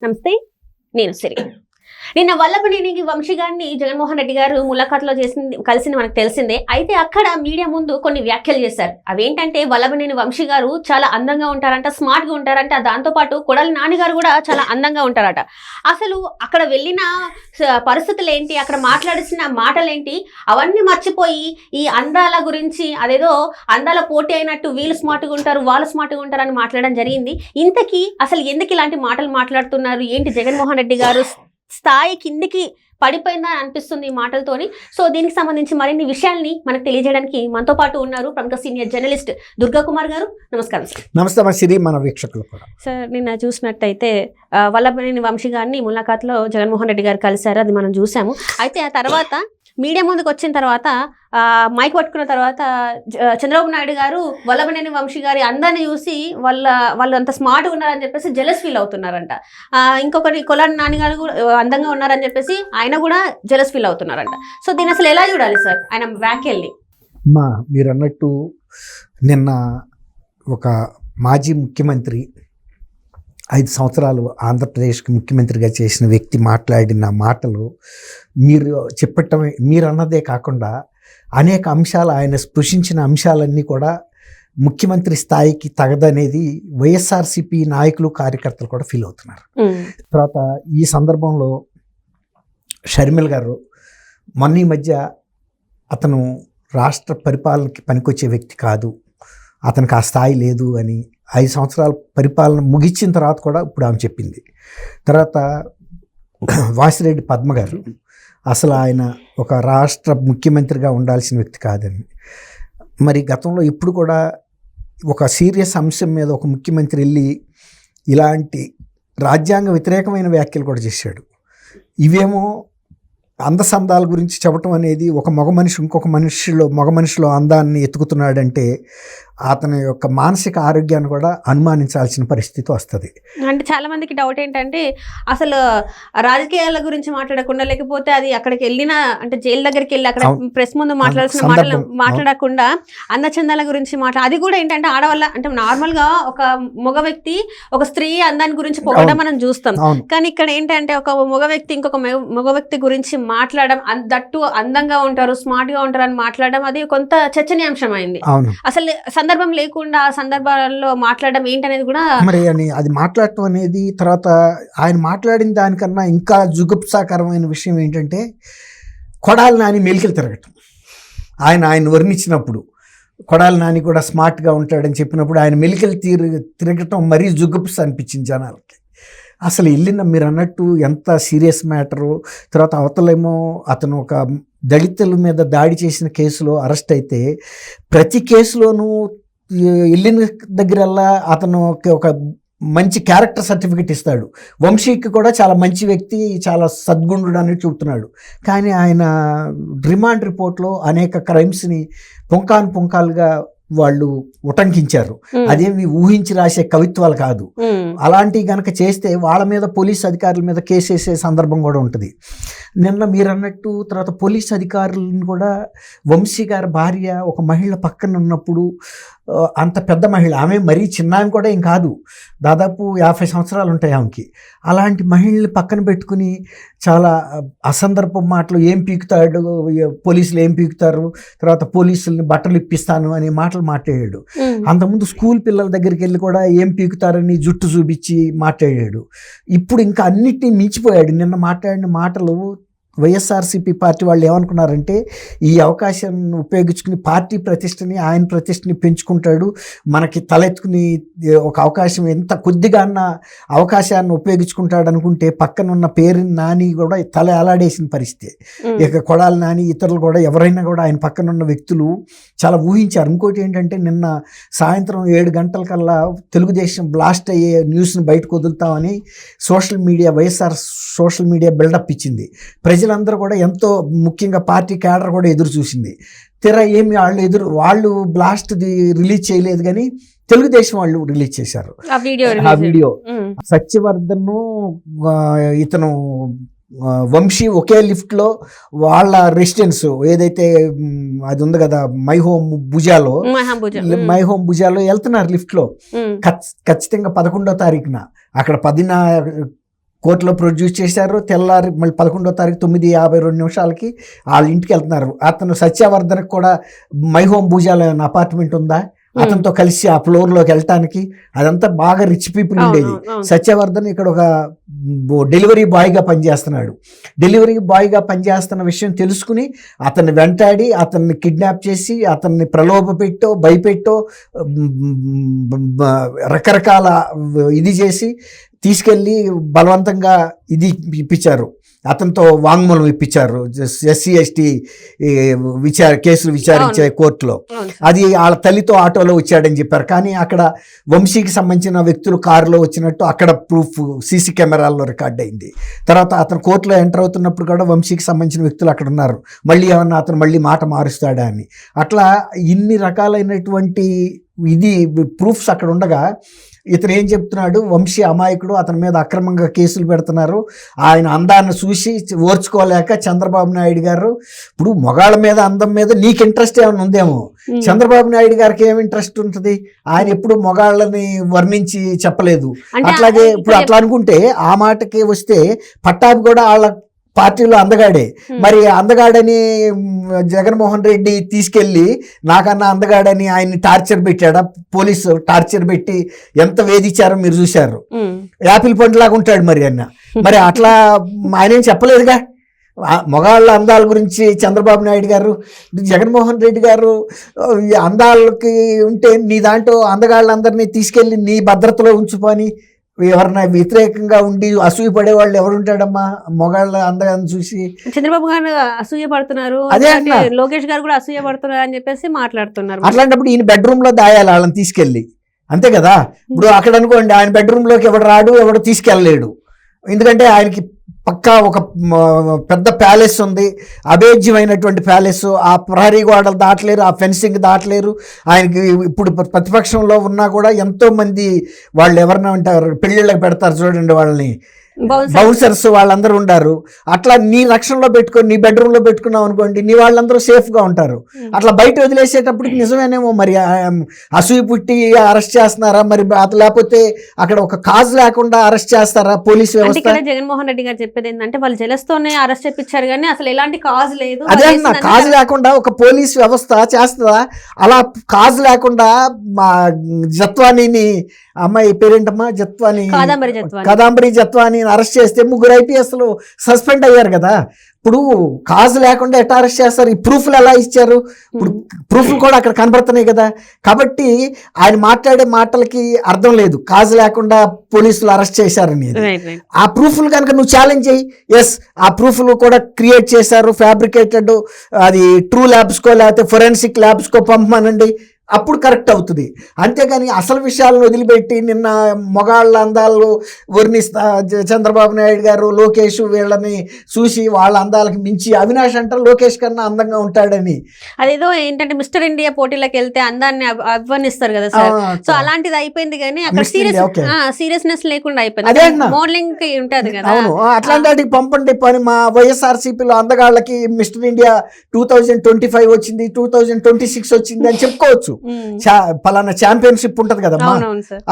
నమస్తే, నేను సిరి. నిన్న వల్లభనేని వంశీ గారిని జగన్మోహన్ రెడ్డి గారు ములాఖాత్లో కలిసింది మనకు తెలిసిందే. అయితే అక్కడ మీడియా ముందు కొన్ని వ్యాఖ్యలు చేశారు. అవేంటంటే వల్లభనేని వంశీ గారు చాలా అందంగా ఉంటారంట, స్మార్ట్ గా ఉంటారంట, దాంతోపాటు కొడాలి నాని గారు కూడా చాలా అందంగా ఉంటారట. అసలు అక్కడ వెళ్ళిన పరిస్థితులు ఏంటి, అక్కడ మాట్లాడిసిన మాటలేంటి, అవన్నీ మర్చిపోయి ఈ అందాల గురించి అదేదో అందాల పోటీ అయినట్టు వీళ్ళు స్మార్ట్గా ఉంటారు, వాళ్ళు స్మార్ట్గా ఉంటారు అని మాట్లాడడం జరిగింది. ఇంతకీ అసలు ఎందుకు ఇలాంటి మాటలు మాట్లాడుతున్నారు, ఏంటి జగన్మోహన్ రెడ్డి గారు స్థాయి కిందికి పడిపోయిందా అనిపిస్తుంది ఈ మాటలతోని. సో దీనికి సంబంధించి మరిన్ని విషయాల్ని మనకు తెలియజేయడానికి మనతో పాటు ఉన్నారు ప్రముఖ సీనియర్ జర్నలిస్ట్ దుర్గా కుమార్ గారు. నమస్కారం సార్. నమస్తే సిరి, మన వీక్షకులు కూడా. సార్, నిన్న చూసినట్టయితే వల్లభనేని వంశీ గారిని ములాఖాత్లో జగన్మోహన్ రెడ్డి గారు కలిశారు, అది మనం చూసాము. అయితే ఆ తర్వాత మీడియా ముందుకు వచ్చిన తర్వాత మైక్ పట్టుకున్న తర్వాత చంద్రబాబు నాయుడు గారు వల్లభనేని వంశీ గారి అందాన్ని చూసి వాళ్ళు అంత స్మార్ట్గా ఉన్నారని చెప్పేసి జెలస్ ఫీల్ అవుతున్నారంట. ఇంకొకటి కొడాలి నాని గారు కూడా అందంగా ఉన్నారని చెప్పేసి ఆయన కూడా జెలస్ ఫీల్ అవుతున్నారంట. సో దీన్ని అసలు ఎలా చూడాలి సార్ ఆయన వ్యాఖ్యల్ని? మీరు అన్నట్టు నిన్న ఒక మాజీ ముఖ్యమంత్రి 5 సంవత్సరాలు ఆంధ్రప్రదేశ్కి ముఖ్యమంత్రిగా చేసిన వ్యక్తి మాట్లాడిన మాటలు మీరు అన్నదే కాకుండా అనేక అంశాలు, ఆయన స్పృశించిన అంశాలన్నీ కూడా ముఖ్యమంత్రి స్థాయికి తగదనేది వైఎస్ఆర్సీపీ నాయకులు, కార్యకర్తలు కూడా ఫీల్ అవుతున్నారు. తర్వాత ఈ సందర్భంలో షర్మిల గారు మొన్న ఈ మధ్య అతను రాష్ట్ర పరిపాలనకి పనికొచ్చే వ్యక్తి కాదు, అతనికి ఆ స్థాయి లేదు అని 5 సంవత్సరాల పరిపాలన ముగించిన తర్వాత కూడా ఇప్పుడు ఆమె చెప్పింది. తర్వాత వాసిరెడ్డి పద్మ గారు అసలు ఆయన ఒక రాష్ట్ర ముఖ్యమంత్రిగా ఉండాల్సిన వ్యక్తి కాదని, మరి గతంలో ఇప్పుడు కూడా ఒక సీరియస్ అంశం మీద ఒక ముఖ్యమంత్రి వెళ్ళి ఇలాంటి రాజ్యాంగ వ్యతిరేకమైన వ్యాఖ్యలు కూడా చేశాడు. ఇవేమో అందసందాల గురించి చెప్పటం అనేది, ఒక మగ మనిషిలో అందాన్ని ఎత్తుకుతున్నాడంటే అతని యొక్క మానసిక ఆరోగ్యాన్ని కూడా అనుమానించాల్సిన పరిస్థితి వస్తుంది. అంటే చాలా మందికి డౌట్ ఏంటంటే అసలు రాజకీయాల గురించి మాట్లాడకుండా, లేకపోతే అది అక్కడికి వెళ్ళిన అంటే జైలు దగ్గరికి వెళ్ళి అక్కడ ప్రెస్ ముందు మాట్లాడాల్సిన మాటలు మాట్లాడకుండా అందచందాల గురించి అది కూడా ఏంటంటే ఆడవాళ్ళ అంటే నార్మల్ గా ఒక మగ వ్యక్తి ఒక స్త్రీ అందాన్ని గురించి పొగడం మనం చూస్తాం. కానీ ఇక్కడ ఏంటంటే ఒక మగ వ్యక్తి ఇంకొక మగ వ్యక్తి గురించి మాట్లాడడం, దట్టు అందంగా ఉంటారు, స్మార్ట్ గా ఉంటారు అని మాట్లాడడం, అది కొంత చర్చనీయాంశం అయింది. అసలు సందర్భం లేకుండా ఆ సందర్భాల్లో మాట్లాడడం ఏంటనేది కూడా మరి అది మాట్లాడటం అనేది. తర్వాత ఆయన మాట్లాడిన దానికన్నా ఇంకా జుగుప్సాకరమైన విషయం ఏంటంటే కొడాలి నాని మెలికలు తిరగటం. ఆయన వర్ణించినప్పుడు కొడాలి నాని కూడా స్మార్ట్గా ఉంటాడని చెప్పినప్పుడు ఆయన మెలికలు తిరగటం మరీ జుగుప్స అనిపించింది జనాలకి. అసలు వెళ్ళిన మీరు అన్నట్టు ఎంత సీరియస్ మ్యాటరు. తర్వాత అవతలేమో అతను ఒక దళితుల మీద దాడి చేసిన కేసులో అరెస్ట్ అయితే ప్రతి కేసులోనూ వెళ్ళిన దగ్గరల్లా అతను ఒక మంచి క్యారెక్టర్ సర్టిఫికెట్ ఇస్తాడు. వంశీకి కూడా చాలా మంచి వ్యక్తి, చాలా సద్గుణుడు అని చెబుతున్నాడు. కానీ ఆయన రిమాండ్ రిపోర్ట్లో అనేక క్రైమ్స్ని పుంకాలుగా వాళ్ళు ఉటంకించారు. అదేమి ఊహించి రాసే కవిత్వాలు కాదు. అలాంటివి గనక చేస్తే వాళ్ళ మీద పోలీస్ అధికారుల మీద కేసు వేసే సందర్భం కూడా ఉంటుంది. నిన్న మీరు అన్నట్టు తర్వాత పోలీస్ అధికారులను కూడా వంశీ గారి భార్య ఒక మహిళ పక్కన ఉన్నప్పుడు, అంత పెద్ద మహిళ, ఆమె మరీ చిన్న ఆమె కూడా ఏం కాదు, దాదాపు 50 సంవత్సరాలు ఉంటాయి ఆమెకి. అలాంటి మహిళని పక్కన పెట్టుకుని చాలా అసందర్భ మాటలు, ఏం పీకుతాడు పోలీసులు, ఏం పీకుతారు, తర్వాత పోలీసుల్ని బట్టలు ఇప్పిస్తాను అనే మాటలు మాట్లాడాడు. అంతకుముందు స్కూల్ పిల్లల దగ్గరికి వెళ్ళి కూడా ఏం పీకుతారని జుట్టు చూపించి మాట్లాడాడు. ఇప్పుడు ఇంకా అన్నిటినీ మించిపోయాడు. నిన్న మాట్లాడిన మాటలు వైఎస్ఆర్సీపీ పార్టీ వాళ్ళు ఏమనుకున్నారంటే ఈ అవకాశాన్ని ఉపయోగించుకుని పార్టీ ప్రతిష్టని, ఆయన ప్రతిష్టని పెంచుకుంటాడు, మనకి తలెత్తుకుని ఒక అవకాశం ఎంత కొద్దిగా అన్న అవకాశాన్ని ఉపయోగించుకుంటాడు అనుకుంటే పక్కన ఉన్న పేరు నాని కూడా తల అలాడేసిన పరిస్థితి. ఇక కొడాలి నాని ఇతరులు కూడా ఎవరైనా కూడా ఆయన పక్కన ఉన్న వ్యక్తులు చాలా ఊహించారు. ఇంకోటి ఏంటంటే నిన్న సాయంత్రం 7 గంటలకల్లా తెలుగుదేశం బ్లాస్ట్ అయ్యే న్యూస్ని బయటకు వదులుతామని వైఎస్ఆర్ సోషల్ మీడియా బిల్డప్ ఇచ్చింది. ప్రజలందరూ కూడా ఎంతో, ముఖ్యంగా పార్టీ క్యాడర్ కూడా ఎదురు చూసింది. ఏమి వాళ్ళు బ్లాస్ట్ది రిలీజ్ చేయలేదు, కానీ తెలుగుదేశం వాళ్ళు రిలీజ్ చేశారు ఆ వీడియో. సత్యవర్ధన్ ఇతను వంశీ ఒకే లిఫ్ట్లో వాళ్ళ రెసిడెన్స్ ఏదైతే అది ఉంది కదా మై హోమ్ భుజాలో వెళ్తున్నారు లిఫ్ట్లో. ఖచ్చితంగా 11వ తారీఖున అక్కడ కోర్టులో ప్రొడ్యూస్ చేశారు. తెల్లారి మళ్ళీ 11వ తారీఖు 9:52 వాళ్ళ ఇంటికి వెళ్తున్నారు. అతను సత్యవర్ధన్కి కూడా మై హోమ్ భూజాల అపార్ట్మెంట్ ఉందా, అతనితో కలిసి ఆ ఫ్లోర్లోకి వెళ్ళటానికి అదంతా బాగా రిచ్ పీపుల్ ఉండేది. సత్యవర్ధన్ ఇక్కడ ఒక డెలివరీ బాయ్గా పనిచేస్తున్నాడు. డెలివరీ బాయ్గా పనిచేస్తున్న విషయం తెలుసుకుని అతన్ని వెంటాడి అతన్ని కిడ్నాప్ చేసి అతన్ని ప్రలోభ పెట్టో భయపెట్టో రకరకాల ఇది చేసి తీసుకెళ్ళి బలవంతంగా ఇది ఇప్పించారు, అతనితో వాంగ్మూలం ఇప్పించారు SC ST కేసులు విచారించే కోర్టులో. అది వాళ్ళ తల్లితో ఆటోలో వచ్చాడని చెప్పారు. కానీ అక్కడ వంశీకి సంబంధించిన వ్యక్తులు కారులో వచ్చినట్టు అక్కడ ప్రూఫ్ CC కెమెరాల్లో రికార్డ్ అయింది. తర్వాత అతను కోర్టులో ఎంటర్ అవుతున్నప్పుడు కూడా వంశీకి సంబంధించిన వ్యక్తులు అక్కడ ఉన్నారు. మళ్ళీ ఏమన్నా అతను మళ్ళీ మాట మారుస్తాడా అని. అట్లా ఇన్ని రకాలైనటువంటి ఇది ప్రూఫ్స్ అక్కడ ఉండగా ఇతను ఏం చెప్తున్నాడు, వంశీ అమాయకుడు, అతని మీద అక్రమంగా కేసులు పెడుతున్నారు, ఆయన అందాన్ని చూసి ఓర్చుకోలేక చంద్రబాబు నాయుడు గారు, ఇప్పుడు మొగాళ్ళ మీద అందం మీద నీకు ఇంట్రెస్ట్ ఏమైనా ఉందేమో, చంద్రబాబు నాయుడు గారికి ఏమి ఇంట్రెస్ట్ ఉంటుంది, ఆయన ఎప్పుడు మొగాళ్ళని వర్ణించి చెప్పలేదు. అట్లాగే ఇప్పుడు అట్లా అనుకుంటే ఆ మాటకి వస్తే పట్టాభి కూడా వాళ్ళ పార్టీలో అందగాడే. మరి అందగాడని జగన్మోహన్ రెడ్డి తీసుకెళ్ళి నాకన్నా అందగాడని ఆయన్ని టార్చర్ పెట్టాడా, పోలీసు టార్చర్ పెట్టి ఎంత వేధించారో మీరు చూశారు. యాపిల్ పండులాగా ఉంటాడు మరి అన్న. మరి అట్లా ఆయన ఏం చెప్పలేదుగా మొగాళ్ళ అందాల గురించి చంద్రబాబు నాయుడు గారు. జగన్మోహన్ రెడ్డి గారు అందాలకి ఉంటే నీ దాంట్లో అందగాళ్ళందరినీ తీసుకెళ్ళి నీ భద్రతలో ఉంచుకొని ఎవరన్నా వ్యతిరేకంగా ఉండి అసూయ పడే వాళ్ళు ఎవరుంటాడమ్మా మొగాళ్ళ అందగాన్ని చూసి. చంద్రబాబు గారు అసూయ పడుతున్నారు, లోకేష్ గారు కూడా అసూయ పడుతున్నారు అని చెప్పేసి మాట్లాడుతున్నారు. అట్లాంటప్పుడు ఈయన బెడ్రూమ్ లో దాయాలి వాళ్ళని తీసుకెళ్ళి, అంతే కదా. ఇప్పుడు అక్కడ అనుకోండి ఆయన బెడ్రూమ్ లోకి ఎవడు రాడు, ఎవడు తీసుకెళ్ళలేడు. ఎందుకంటే ఆయనకి పక్కా ఒక పెద్ద ప్యాలెస్ ఉంది, అభేద్యమైనటువంటి ప్యాలెస్. ఆ ప్రహరీ గోడలు దాటలేరు, ఆ ఫెన్సింగ్ దాటలేరు. ఆయనకి ఇప్పుడు ప్రతిపక్షంలో ఉన్నా కూడా ఎంతో మంది వాళ్ళు ఎవరన్నా ఉంటారు, పెళ్ళిళ్ళకి పెడతారు చూడండి వాళ్ళని, బౌన్సర్స్ వాళ్ళందరూ ఉండారు. అట్లా నీ రక్షణలో పెట్టుకొని నీ బెడ్రూమ్లో పెట్టుకున్నావు అనుకోండి, నీ వాళ్ళందరూ సేఫ్గా ఉంటారు. అట్లా బయట వదిలేసేటప్పటికి నిజమేనేమో మరి అసూయ పుట్టి అరెస్ట్ చేస్తున్నారా, మరి లేకపోతే అక్కడ ఒక కాజ్ లేకుండా అరెస్ట్ చేస్తారా పోలీసు వ్యవస్థ? జగన్మోహన్ రెడ్డి గారు చెప్పేది ఏంటంటే వాళ్ళు జలస్తోనే అరెస్ట్ చేయించారు కానీ అసలు ఎలాంటి కాజ్ లేదు. అదే అన్న, కాజ్ లేకుండా ఒక పోలీస్ వ్యవస్థ చేస్తుందా? అలా కాజ్ లేకుండా మా జత్వానీని, అమ్మాయి పేరేంటమ్మా, కాదంబరి జత్వాని అరెస్ట్ చేస్తే 3 IPSలు సస్పెండ్ అయ్యారు కదా. ఇప్పుడు కాజ్ లేకుండా ఎట్లా అరెస్ట్ చేస్తారు? ఈ ప్రూఫ్లు ఎలా ఇచ్చారు? ఇప్పుడు ప్రూఫ్లు కూడా అక్కడ కనబడుతున్నాయి కదా. కాబట్టి ఆయన మాట్లాడే మాటలకి అర్థం లేదు, కాజ్ లేకుండా పోలీసులు అరెస్ట్ చేశారని. ఆ ప్రూఫ్లు కనుక నువ్వు ఛాలెంజ్ చేయి, ఎస్ ఆ ప్రూఫ్లు కూడా క్రియేట్ చేశారు, ఫ్యాబ్రికేటెడ్, అది ట్రూ ల్యాబ్స్కో లేకపోతే ఫొరెన్సిక్ ల్యాబ్స్కో పంపమనండి, అప్పుడు కరెక్ట్ అవుతుంది. అంతేగాని అసలు విషయాలను వదిలిపెట్టి నిన్న మొగాళ్ళ అందాలు వర్ణిస్తా చంద్రబాబు నాయుడు గారు లోకేష్ వీళ్ళని చూసి వాళ్ళ అందాలకు మించి అవినాష్ అంటారు లోకేష్ కన్నా అందంగా ఉంటాడని. అదేదో ఏంటంటే మిస్టర్ ఇండియా పోటీలకు వెళ్తే అందాన్ని అభివర్ణిస్తారు కదా సార్, సో అలాంటిది అయిపోయింది కానీ అక్కడ సీరియస్నెస్ లేకుండా అయిపోయింది. మోడలింగ్ కి ఉంటది కదా. అవును, అట్లాంటి పంపండి పని. మా వైఎస్ఆర్సీపీలో అందగాళ్ళకి మిస్టర్ ఇండియా 2025 వచ్చింది, 2026 వచ్చింది అని చెప్పుకోవచ్చు. పలానా ఛాంపియన్షిప్ ఉంటది కదమ్మా,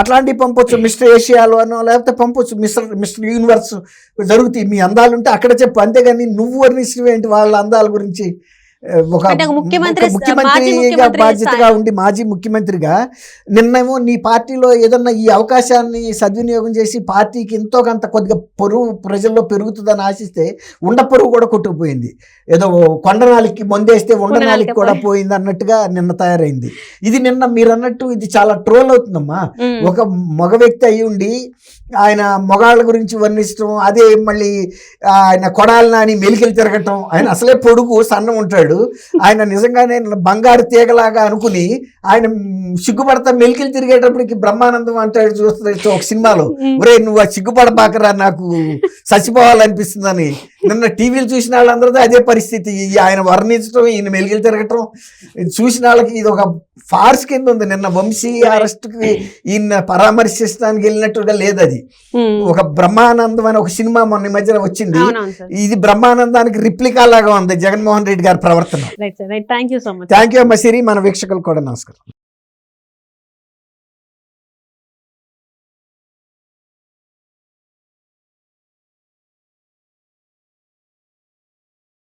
అట్లాంటివి పంపొచ్చు. మిస్టర్ ఏషియాలో అనో లేకపోతే పంపొచ్చు, మిస్టర్ యూనివర్స్ జరుగుతాయి. మీ అందాలు ఉంటే అక్కడ చెప్పు, అంతేగాని నువ్వు వర్ణించినవేంటి వాళ్ళ అందాల గురించి. ఒక ముఖ్యమంత్రిగా బాధ్యతగా ఉండి మాజీ ముఖ్యమంత్రిగా నిన్నేమో నీ పార్టీలో ఏదన్నా ఈ అవకాశాన్ని సద్వినియోగం చేసి పార్టీకి ఎంతో కొంత కొద్దిగా పొరుగు ప్రజల్లో పెరుగుతుందని ఆశిస్తే ఉండ పొరుగు కూడా కొట్టుకుపోయింది. ఏదో కొండనాలికి మందేస్తే ఉండనాలికి కూడా పోయింది అన్నట్టుగా నిన్న తయారైంది. ఇది నిన్న మీరు అన్నట్టు ఇది చాలా ట్రోల్ అవుతుందమ్మా. ఒక మగ వ్యక్తి అయి ఉండి ఆయన మొగాళ్ళ గురించి వర్ణించడం, అదే మళ్ళీ ఆయన కొడాలని అని మెలికలు తిరగటం. ఆయన అసలే పొడుగు సన్నం ఉంటాడు, ఆయన నిజంగానే బంగారు తీగలాగా అనుకుని ఆయన సిగ్గుపడతా మెలికలు తిరిగేటప్పటికి బ్రహ్మానందం అంటాడు చూస్తే ఒక సినిమాలో, ఒరే నువ్వు ఆ సిగ్గుపడబాకరా నాకు చచ్చిపోవాలనిపిస్తుందని. నిన్న టీవీలు చూసిన వాళ్ళందరితో అదే పరిస్థితి. ఆయన వర్ణించడం, ఈయన మెలికలు తిరగటం చూసిన వాళ్ళకి ఇది ఒక ఫార్స్ కింద ఉంది. నిన్న వంశీ అరెస్ట్కి ఈయన పరామర్శించడానికి వెళ్ళినట్టుగా లేదు. అది ఒక బ్రహ్మానందం అని ఒక సినిమా మొన్న మధ్యన వచ్చింది, ఇది బ్రహ్మానందానికి రిప్లికా లాగా ఉంది జగన్మోహన్ రెడ్డి గారి ప్రవర్తన. Thank you so much. Thank you అమ్మ సిరి. మన వీక్షకులు కూడా నమస్కారం.